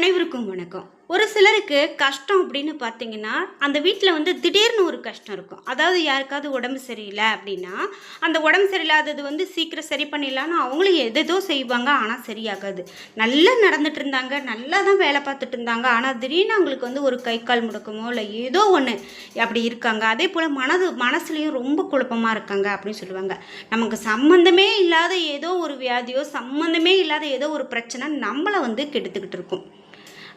அனைவருக்கும் வணக்கம். ஒரு சிலருக்கு கஷ்டம் அப்படின்னு பார்த்தீங்கன்னா, அந்த வீட்ல திடீர்னு ஒரு கஷ்டம் இருக்கும். அதாவது யாருக்காவது உடம்பு சரியில்ல அப்படின்னா, அந்த உடம்பு சரியில்லாதது சீக்கிரம் சரி பண்ணிடலான்னு அவங்களும் எதேதோ செய்வாங்க. ஆனா சரியாகாது. நல்லா நடந்துட்டு இருந்தாங்க. நல்லா தான் வேலை பார்த்துட்டு இருந்தாங்க. ஆனா திடீர்னு அவங்களுக்கு ஒரு கை, கால் முடக்கமோ இல்ல ஏதோ ஒண்ணு அப்படி இருக்காங்க. அதேபோல மனசுலயும் ரொம்ப குழப்பமா இருக்காங்க அப்படின்னு சொல்லுவாங்க. நமக்கு சம்மந்தமே இல்லாத ஏதோ ஒரு வியாதியோ, சம்மந்தமே இல்லாத ஏதோ ஒரு பிரச்சனை நம்மள கெடுத்துக்கிட்டு இருக்கும்.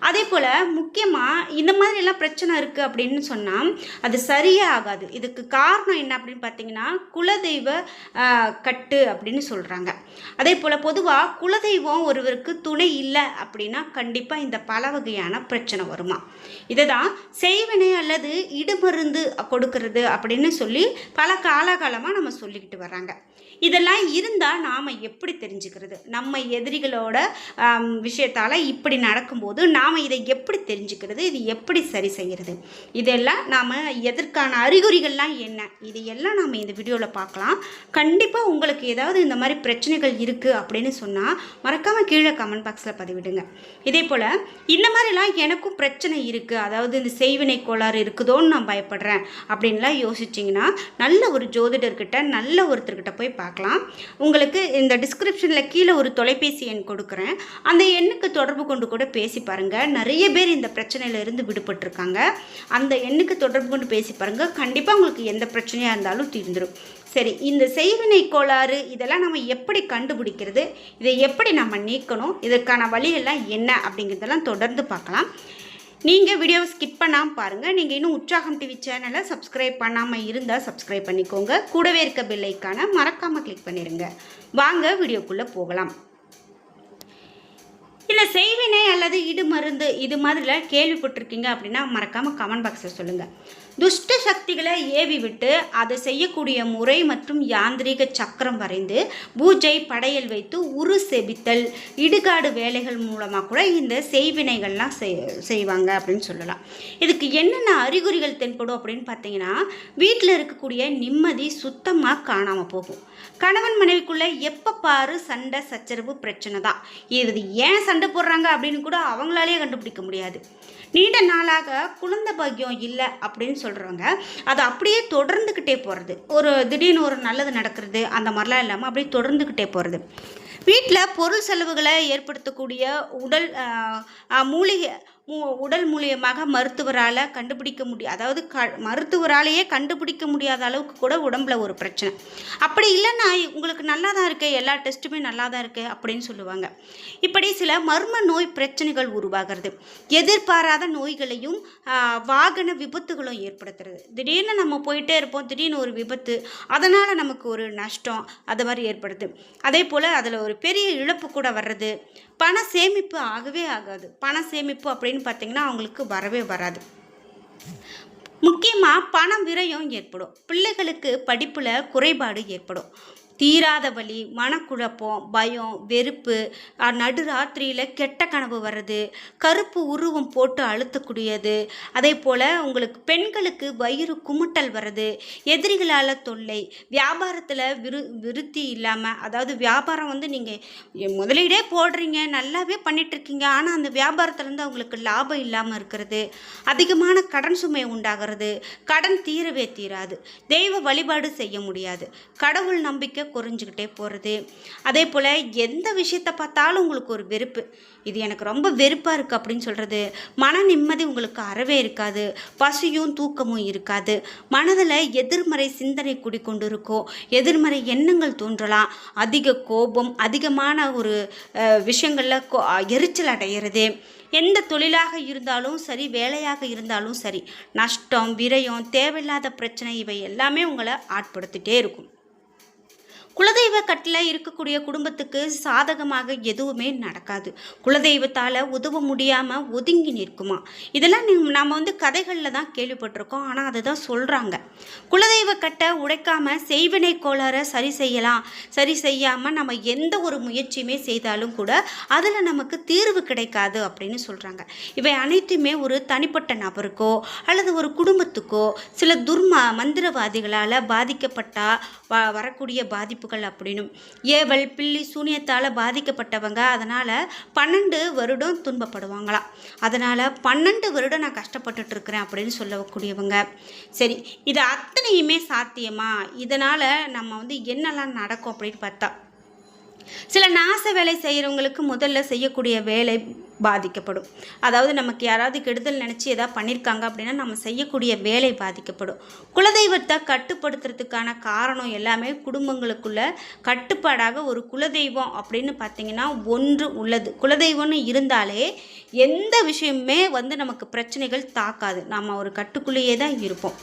அதே போல் முக்கியமாக இந்த மாதிரிலாம் பிரச்சனை இருக்குது அப்படின்னு சொன்னால் அது சரியே ஆகாது. இதுக்கு காரணம் என்ன அப்படின்னு பார்த்தீங்கன்னா, குலதெய்வ கட்டு அப்படின்னு சொல்கிறாங்க. அதே போல் பொதுவாக குலதெய்வம் ஒருவருக்கு துணை இல்லை அப்படின்னா கண்டிப்பாக இந்த பல வகையான பிரச்சனை வருமா. இதை தான் செய்வினை அல்லது இடுமருந்து கொடுக்கறது அப்படின்னு சொல்லி பல காலகாலமாக நம்ம சொல்லிக்கிட்டு வர்றாங்க. இதெல்லாம் இருந்தால் நாம் எப்படி தெரிஞ்சுக்கிறது? நம்ம எதிரிகளோட விஷயத்தால் இப்படி நடக்கும்போது நாம் இதை எப்படி தெரிஞ்சுக்கிறது? இது எப்படி சரி செய்கிறது? இதெல்லாம் நாம் எதற்கான அறிகுறிகள்லாம் என்ன? இதையெல்லாம் நாம் இந்த வீடியோவில் பார்க்கலாம். கண்டிப்பாக உங்களுக்கு ஏதாவது இந்த மாதிரி பிரச்சனைகள் இருக்குது அப்படின்னு சொன்னால் மறக்காமல் கீழே கமெண்ட் பாக்ஸில் பதிவிடுங்க. இதே போல் இந்த மாதிரிலாம் எனக்கும் பிரச்சனை இருக்குது, அதாவது இந்த செய்வினை கோளாறு இருக்குதோன்னு நான் பயப்படுறேன் அப்படின்லாம் யோசிச்சிங்கன்னா நல்ல ஒரு ஜோதிடர்கிட்ட நல்ல ஒருத்தர்கிட்ட போய் பார்க்கலாம். உங்களுக்கு இந்த டிஸ்கிரிப்ஷனில் கீழே ஒரு தொலைபேசி எண் கொடுக்குறேன். அந்த எண்ணுக்கு தொடர்பு கொண்டு கூட பேசி பாருங்கள். நிறைய பேர் இந்த பிரச்சனையிலிருந்து விடுபட்டிருக்காங்க. அந்த எண்ணுக்கு தொடர்பு கொண்டு பேசி பாருங்கள். கண்டிப்பாக உங்களுக்கு எந்த பிரச்சனையாக இருந்தாலும் தீர்ந்துடும். சரி, இந்த செய்வினை கோளாறு இதெல்லாம் நம்ம எப்படி கண்டுபிடிக்கிறது, இதை எப்படி நம்ம நீக்கணும், இதற்கான வழியெல்லாம் என்ன அப்படிங்கிறதெல்லாம் தொடர்ந்து பார்க்கலாம். நீங்கள் வீடியோவை ஸ்கிப் பண்ணாமல் பாருங்கள். நீங்கள் இன்னும் உற்சாகம் டிவி சேனலை சப்ஸ்கிரைப் பண்ணாமல் இருந்தால் சப்ஸ்கிரைப் பண்ணிக்கோங்க. கூடவே இருக்க பெல் ஐக்கானை மறக்காமல் கிளிக் பண்ணிடுங்க. வாங்க வீடியோக்குள்ளே போகலாம். இல்லை செய்வினை அல்லது இடுமருந்து இது மாதிரிலாம் கேள்விப்பட்டிருக்கீங்க அப்படின்னா மறக்காமல் கமெண்ட் பாக்ஸில் சொல்லுங்கள். துஷ்ட சக்திகளை ஏவி விட்டு அதை செய்யக்கூடிய முறை மற்றும் யாந்திரிக சக்கரம் வரைந்து பூஜை படையல் வைத்து உரு செபித்தல் இடுகாடு வேலைகள் மூலமாக கூட இந்த செய்வினைகள்லாம் செய்வாங்க அப்படின்னு சொல்லலாம். இதுக்கு என்னென்ன அறிகுறிகள் தென்படும் அப்படின்னு பார்த்தீங்கன்னா, வீட்டில் இருக்கக்கூடிய நிம்மதி சுத்தமாக காணாமல் போகும். கணவன் மனைவிக்குள்ளே எப்போ பாரு சண்டை சச்சரவு பிரச்சனை தான். இது ஏன் சண்டை போடுறாங்க அப்படின்னு கூட அவங்களாலேயே கண்டுபிடிக்க முடியாது. நீண்ட நாளாக குழந்தை பாக்கியம் இல்லை அப்படின்னு சொல்கிறவங்க அது அப்படியே தொடர்ந்துக்கிட்டே போகிறது. ஒரு திடீர்னு ஒரு நல்லது நடக்கிறது அந்த மாதிரிலாம் இல்லாமல் அப்படியே தொடர்ந்துக்கிட்டே போகிறது. வீட்டில் பொருள் செலவுகளை ஏற்படுத்தக்கூடிய உடல் மூலியமாக மருத்துவரால் கண்டுபிடிக்க முடியும், அதாவது மருத்துவராலேயே கண்டுபிடிக்க முடியாத அளவுக்கு கூட உடம்புல ஒரு பிரச்சனை. அப்படி இல்லைன்னா உங்களுக்கு நல்லா தான் இருக்கு, எல்லா டெஸ்ட்டுமே நல்லா தான் இருக்குது அப்படின்னு சொல்லுவாங்க. இப்படி சில மர்ம நோய் பிரச்சனைகள் உருவாகிறது. எதிர்பாராத நோய்களையும் வாகன விபத்துகளும் ஏற்படுத்துறது. திடீர்னு நம்ம போயிட்டே இருப்போம், திடீர்னு ஒரு விபத்து, அதனால் நமக்கு ஒரு நஷ்டம் அது மாதிரி ஏற்படுது. அதே போல் அதில் ஒரு பெரிய இழப்பு கூட வர்றது. பண சேமிப்பு ஆகவே ஆகாது. பண சேமிப்பு அப்படின்னு பார்த்தீங்கன்னா அவங்களுக்கு வரவே வராது. முக்கியமாக பணம் விரயம் ஏற்படும். பிள்ளைகளுக்கு படிப்பில் குறைபாடு ஏற்படும். தீராத வலி, மனக்குழப்பம், பயம், வெறுப்பு, நடுராத்திரியில் கெட்ட கனவு வர்றது, கருப்பு உருவம் போட்டு அழுத்தக்கூடியது. அதே போல் உங்களுக்கு பெண்களுக்கு வயிறு குமுட்டல் வர்றது, எதிரிகளால் தொல்லை, வியாபாரத்தில் விருத்தி இல்லாமல், அதாவது வியாபாரம் நீங்கள் முதலீடே போடுறீங்க, நல்லாவே பண்ணிகிட்ருக்கீங்க, ஆனால் அந்த வியாபாரத்துலேருந்து அவங்களுக்கு லாபம் இல்லாமல் இருக்கிறது, அதிகமான கடன் சுமை உண்டாகிறது, கடன் தீரவே தீராது, தெய்வ வழிபாடு செய்ய முடியாது, கடவுள் நம்பிக்கை குறைஞ்சிக்கிட்டே போகிறது. அதே போல் எந்த விஷயத்தை பார்த்தாலும் உங்களுக்கு ஒரு வெறுப்பு, இது எனக்கு ரொம்ப வெறுப்பாக இருக்குது அப்படின்னு சொல்கிறது. மன நிம்மதி உங்களுக்கு அறவே இருக்காது. பசியும் தூக்கமும் இருக்காது. மனதில் எதிர்மறை சிந்தனை குடிக்கொண்டு இருக்கும். எதிர்மறை எண்ணங்கள் தோன்றலாம். அதிக கோபம், அதிகமான ஒரு விஷயங்களில் எரிச்சல் அடைகிறது. எந்த தொழிலாக இருந்தாலும் சரி, வேலையாக இருந்தாலும் சரி, நஷ்டம், விரயம், தேவையில்லாத பிரச்சனை இவை எல்லாமே உங்களை ஆட்படுத்திட்டே இருக்கும். குலதெய்வ கட்டில் இருக்கக்கூடிய குடும்பத்துக்கு சாதகமாக எதுவுமே நடக்காது. குலதெய்வத்தால் உதவ முடியாமல் ஒதுங்கி நிற்குமா. இதெல்லாம் நம்ம கதைகளில் தான் கேள்விப்பட்டிருக்கோம். ஆனால் அதுதான் சொல்கிறாங்க. குலதெய்வ கட்டை உடைக்காமல் செய்வினை கோளாறை சரி செய்யாமல் நம்ம எந்த ஒரு முயற்சியுமே செய்தாலும் கூட அதில் நமக்கு தீர்வு கிடைக்காது அப்படின்னு சொல்கிறாங்க. இவை அனைத்துமே ஒரு தனிப்பட்ட நபருக்கோ அல்லது ஒரு குடும்பத்துக்கோ சில மந்திரவாதிகளால் பாதிக்கப்பட்டால் வரக்கூடிய பாதிப்பு பாதிப்புகள் அப்படின்னும். ஏவல் பில்லி சூனியத்தால் பாதிக்கப்பட்டவங்க அதனால் 12 வருடம் துன்பப்படுவாங்களாம். அதனால் 12 வருடம் நான் கஷ்டப்பட்டுட்டு இருக்கிறேன் அப்படின்னு சொல்லக்கூடியவங்க. சரி, இது அத்தனையுமே சாத்தியமா? இதனால் நம்ம வந்து என்னெல்லாம் நடக்கும் அப்படின்னு பார்த்தா, சில நாச வேலை செய்கிறவங்களுக்கு முதல்ல செய்யக்கூடிய வேலை பாதிக்கப்படும். அதாவது நமக்கு யாராவது கெடுதல் நினச்சி எதாவது பண்ணியிருக்காங்க அப்படின்னா நம்ம செய்யக்கூடிய வேலை பாதிக்கப்படும். குலதெய்வத்தை கட்டுப்படுத்துறதுக்கான காரணம் எல்லாமே குடும்பங்களுக்குள்ள கட்டுப்பாடாக ஒரு குலதெய்வம் அப்படின்னு பார்த்திங்கன்னா ஒன்று உள்ளது. குலதெய்வம்னு இருந்தாலே எந்த விஷயமுமே வந்து நமக்கு பிரச்சனைகள் தாக்காது. நம்ம ஒரு கட்டுக்குள்ளேயே தான் இருப்போம்.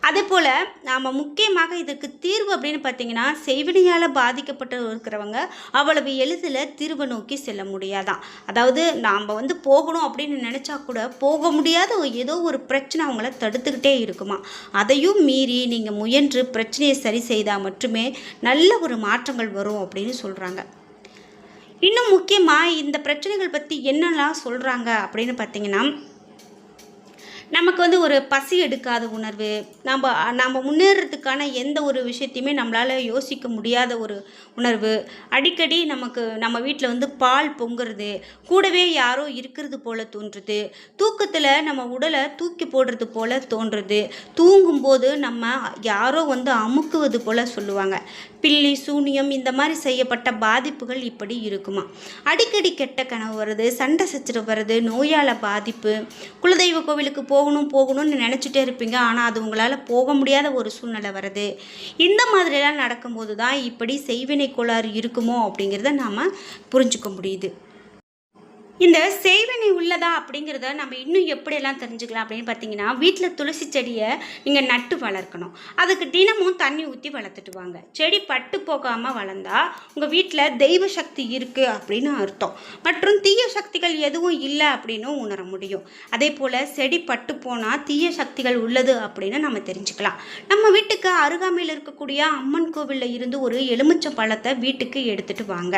அதே போல் நாம் முக்கியமாக இதுக்கு தீர்வு அப்படின்னு பார்த்திங்கன்னா, செய்வினையால் பாதிக்கப்பட்டு இருக்கிறவங்க அவ்வளவு எளிதில் தீர்வை நோக்கி செல்ல முடியாதான். அதாவது நாம் வந்து போகணும் அப்படின்னு நினச்சா கூட போக முடியாத ஏதோ ஒரு பிரச்சனை அவங்கள தடுத்துக்கிட்டே இருக்குமா. அதையும் மீறி நீங்கள் முயன்று பிரச்சனையை சரி செய்தால் மட்டுமே நல்ல ஒரு மாற்றங்கள் வரும் அப்படின்னு சொல்கிறாங்க. இன்னும் முக்கியமாக இந்த பிரச்சனைகள் பற்றி என்னெல்லாம் சொல்கிறாங்க அப்படின்னு பார்த்திங்கன்னா, நமக்கு வந்து ஒரு பசி எடுக்காத உணர்வு, நம்ம முன்னேறதுக்கான எந்த ஒரு விஷயத்தையுமே நம்மளால் யோசிக்க முடியாத ஒரு உணர்வு, அடிக்கடி நம்ம வீட்டில் வந்து பால் பொங்குறது, கூடவே யாரோ இருக்கிறது போல் தோன்றுறது, தூக்கத்தில் நம்ம உடலை தூக்கி போடுறது போல் தோன்றுறது, தூங்கும்போது நம்ம யாரோ வந்து அமுக்குவது போல் சொல்லுவாங்க. பில்லி சூனியம் இந்த மாதிரி செய்யப்பட்ட பாதிப்புகள் இப்படி இருக்குமா. அடிக்கடி கெட்ட கனவு வருது, சண்டை சச்சரவு வருது, நோயால் பாதிப்பு, குலதெய்வ கோவிலுக்கு போகணும்னு நினச்சிட்டே இருப்பீங்க, ஆனால் அது உங்களால் போக முடியாத ஒரு சூழ்நிலை வருது. இந்த மாதிரிலாம் நடக்கும்போது தான் இப்படி செய்வினை கோளாறு இருக்குமோ அப்படிங்கிறத நாம் புரிஞ்சுக்க முடியுது. இந்த செய்வினை உள்ளதா அப்படிங்கிறத நம்ம இன்னும் எப்படியெல்லாம் தெரிஞ்சுக்கலாம் அப்படின்னு பார்த்தீங்கன்னா, வீட்டில் துளசி செடியை நீங்கள் நட்டு வளர்க்கணும். அதுக்கு தினமும் தண்ணி ஊற்றி வளர்த்துட்டு வாங்க. செடி பட்டு போகாமல் வளர்ந்தா உங்கள் வீட்டில் தெய்வ சக்தி இருக்குது அப்படின்னு அர்த்தம். மற்றும் தீய சக்திகள் எதுவும் இல்லை அப்படின்னு உணர முடியும். அதே போல் செடி பட்டு போனால் தீய சக்திகள் உள்ளது அப்படின்னு நம்ம தெரிஞ்சுக்கலாம். நம்ம வீட்டுக்கு அருகாமையில் இருக்கக்கூடிய அம்மன் கோவிலில் இருந்து ஒரு எலுமிச்சம் பழத்தை வீட்டுக்கு எடுத்துகிட்டு வாங்க.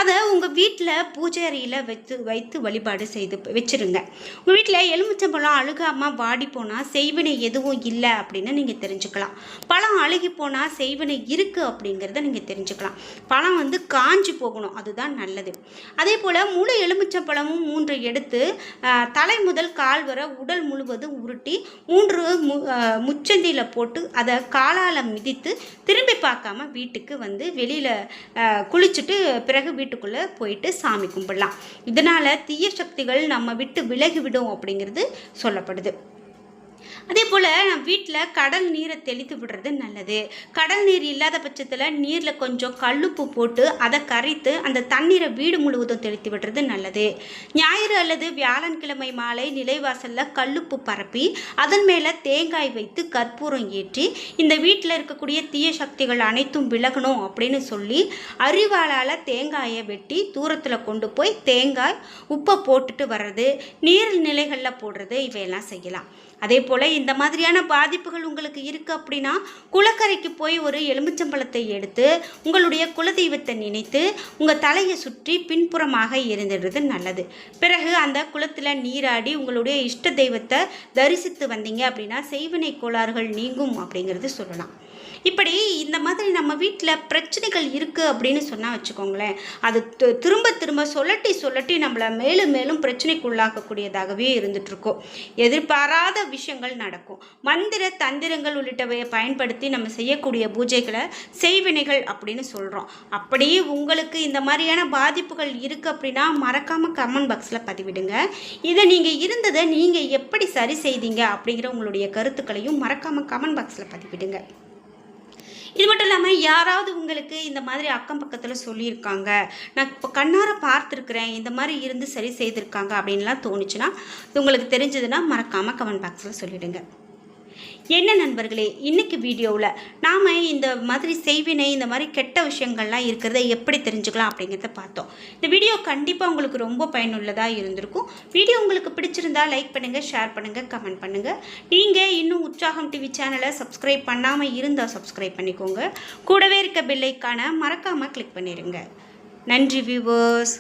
அதை உங்கள் வீட்டில் பூஜை அறையில் வைத்து வழிபாடு செய்து வச்சிருங்க. உங்கள் வீட்டில் எலுமிச்சம்பழம் அழுகாமல் வாடி போனால் செய்வினை எதுவும் இல்லை அப்படின்னு நீங்கள் தெரிஞ்சுக்கலாம். பழம் அழுகி போனால் செய்வினை இருக்குது அப்படிங்கிறத நீங்கள் தெரிஞ்சுக்கலாம். பழம் வந்து காஞ்சி போகணும், அதுதான் நல்லது. அதே போல் முழு எலுமிச்சம்பழமும் 3 எடுத்து தலை முதல் கால் வர உடல் முழுவதும் உருட்டி 3 முச்சந்தியில் போட்டு அதை காலால் மிதித்து திரும்பி பார்க்காம வீட்டுக்கு வந்து வெளியில் குளிச்சுட்டு பிறகு வீட்டுக்குள்ளே போயிட்டு சாமி கும்பிடலாம். இதனால் தீய சக்திகள் நம்ம விட்டு விலகிவிடும் அப்படிங்கிறது சொல்லப்படுது. அதே போல் வீட்டில் கடல் நீரை தெளித்து விடுறது நல்லது. கடல் நீர் இல்லாத பட்சத்தில் நீரில் கொஞ்சம் கல்லுப்பு போட்டு அதை கரைத்து அந்த தண்ணீரை வீடு முழுவதும் தெளித்து விடுறது நல்லது. ஞாயிறு அல்லது வியாழன்கிழமை மாலை நிலைவாசலில் கல்லுப்பு பரப்பி அதன் மேலே தேங்காய் வைத்து கற்பூரம் ஏற்றி இந்த வீட்டில் இருக்கக்கூடிய தீய சக்திகள் அனைத்தும் விலகணும் அப்படின்னு சொல்லி அறிவாளால் தேங்காயை வெட்டி தூரத்தில் கொண்டு போய் தேங்காய் உப்பை போட்டுட்டு வர்றது, நீர் நிலைகளில் போடுறது, இவையெல்லாம் செய்யலாம். அதே போல் இந்த மாதிரியான பாதிப்புகள் உங்களுக்கு இருக்குது அப்படின்னா குளக்கரைக்கு போய் ஒரு எலுமிச்சம்பழத்தை எடுத்து உங்களுடைய குலதெய்வத்தை நினைத்து உங்கள் தலையை சுற்றி பின்புறமாக எரிந்துடுறது நல்லது. பிறகு அந்த குளத்தில் நீராடி உங்களுடைய இஷ்ட தெய்வத்தை தரிசித்து வந்தீங்க அப்படின்னா செய்வினை கோளாறுகள் நீங்கும் அப்படிங்கிறது சொல்லலாம். இப்படி இந்த மாதிரி நம்ம வீட்டில் பிரச்சனைகள் இருக்குது அப்படின்னு சொன்னால் வச்சுக்கோங்களேன், அது திரும்ப திரும்ப சொல்லட்டி நம்மளை மேலும் மேலும் பிரச்சனைக்குள்ளாக்கக்கூடியதாகவே இருந்துகிட்ருக்கோம். எதிர்பாராத விஷயங்கள் நடக்கும். மந்திர தந்திரங்கள் உள்ளிட்டவையை பயன்படுத்தி நம்ம செய்யக்கூடிய பூஜைகளை செய்வினைகள் அப்படின்னு சொல்கிறோம். அப்படியே உங்களுக்கு இந்த மாதிரியான பாதிப்புகள் இருக்குது அப்படின்னா மறக்காமல் கமெண்ட் பாக்ஸில் பதிவிடுங்க. இதை இருந்ததை நீங்கள் எப்படி சரி செய்தீங்க அப்படிங்கிற உங்களுடைய கருத்துக்களையும் மறக்காமல் கமெண்ட் பாக்ஸில் பதிவிடுங்க. இது மட்டும் இல்லாமல் யாராவது உங்களுக்கு இந்த மாதிரி அக்கம் பக்கத்தில் சொல்லியிருக்காங்க, நான் இப்போ கண்ணார பார்த்துருக்குறேன், இந்த மாதிரி இருந்து சரி செய்திருக்காங்க அப்படின்லாம் தோணுச்சுன்னா, உங்களுக்கு தெரிஞ்சதுன்னா மறக்காமல் கமெண்ட் பாக்ஸில் சொல்லிவிடுங்க. என்ன நண்பர்களே, இன்றைக்கி வீடியோவில் நாம் இந்த மாதிரி செய்வினை இந்த மாதிரி கெட்ட விஷயங்கள்லாம் இருக்கிறத எப்படி தெரிஞ்சுக்கலாம் அப்படிங்கிறத பார்த்தோம். இந்த வீடியோ கண்டிப்பாக உங்களுக்கு ரொம்ப பயனுள்ளதாக இருந்திருக்கும். வீடியோ உங்களுக்கு பிடிச்சிருந்தா லைக் பண்ணுங்கள், ஷேர் பண்ணுங்கள், கமெண்ட் பண்ணுங்கள். நீங்கள் இன்னும் உற்சாகம் டிவி சேனலை சப்ஸ்கிரைப் பண்ணாமல் இருந்தால் சப்ஸ்கிரைப் பண்ணிக்கோங்க. கூடவே இருக்க பெல் ஐகானை மறக்காமல் கிளிக் பண்ணிடுங்க. நன்றி வியூவர்ஸ்.